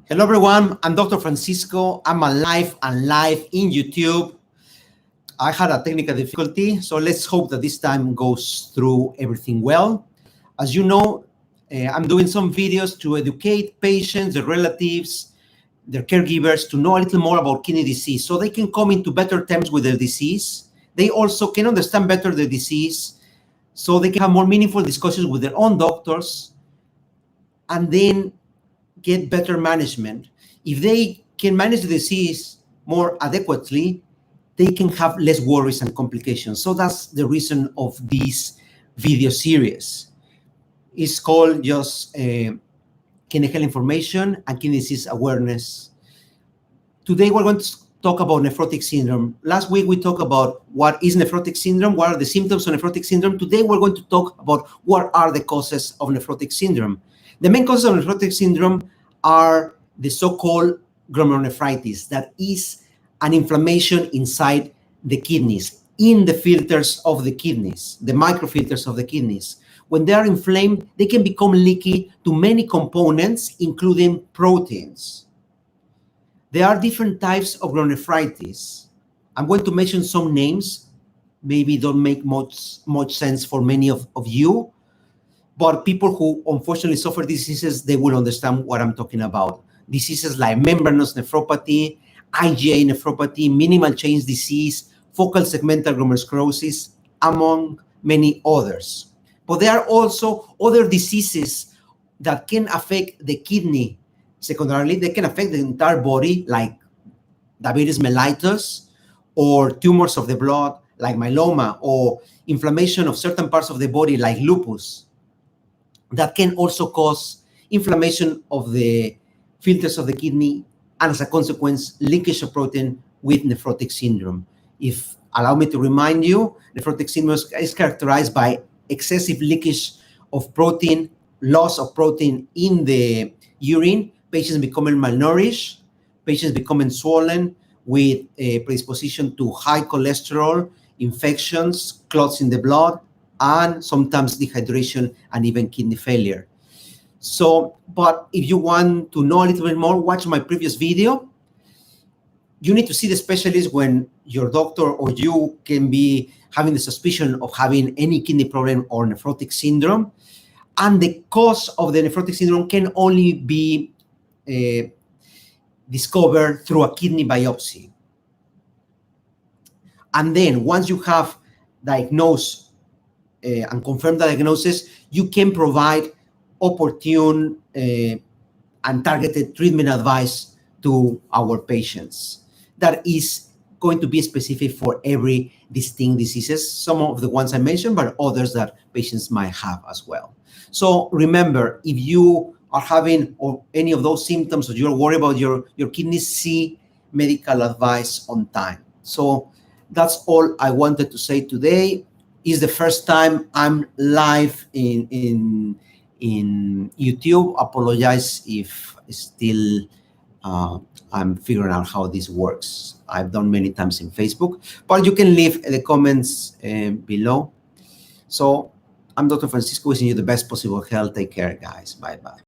Hello everyone, I'm Dr. Francisco. I'm alive and live in YouTube. I had a technical difficulty, so let's hope that this time goes through everything well. As you know, I'm doing some videos to educate patients, their relatives, their caregivers to know a little more about kidney disease so they can come into better terms with their disease. They also can understand better the disease so they can have more meaningful discussions with their own doctors and then get better management. If they can manage the disease more adequately, they can have less worries and complications. So that's the reason of this video series. It's called just kidney health information and kidney disease awareness. Today we're going to talk about nephrotic syndrome. Last week we talked about what is nephrotic syndrome, what are the symptoms of nephrotic syndrome. Today we're going to talk about what are the causes of nephrotic syndrome. The main causes of nephrotic syndrome are the so-called glomerulonephritis, that is an inflammation inside the kidneys, in the filters of the kidneys, the microfilters of the kidneys. When they are inflamed, they can become leaky to many components, including proteins. There are different types of glomerulonephritis. I'm going to mention some names, maybe don't make much sense for many of you, but people who unfortunately suffer diseases, they will understand what I'm talking about. Diseases like membranous nephropathy, IgA nephropathy, minimal change disease, focal segmental glomerulosclerosis, among many others. But there are also other diseases that can affect the kidney secondarily. They can affect the entire body, like diabetes mellitus, or tumors of the blood, like myeloma, or inflammation of certain parts of the body, like lupus. That can also cause inflammation of the filters of the kidney and, as a consequence, leakage of protein with nephrotic syndrome. If allow me to remind you, nephrotic syndrome is characterized by excessive leakage of protein, loss of protein in the urine, patients becoming malnourished, patients becoming swollen with a predisposition to high cholesterol, infections, clots in the blood, and sometimes dehydration and even kidney failure. So, but if you want to know a little bit more, watch my previous video. You need to see the specialist when your doctor or you can be having the suspicion of having any kidney problem or nephrotic syndrome. And the cause of the nephrotic syndrome can only be discovered through a kidney biopsy. And then once you have diagnosed and confirm the diagnosis, you can provide opportune and targeted treatment advice to our patients. That is going to be specific for every distinct diseases, some of the ones I mentioned, but others that patients might have as well. So remember, if you are having any of those symptoms or you're worried about your kidneys, see medical advice on time. So that's all I wanted to say today. Is the first time I'm live in YouTube. Apologize if still I'm figuring out how this works. I've done many times in Facebook, but you can leave the comments below. So I'm Dr. Francisco, wishing you the best possible health. Take care, guys. Bye-bye.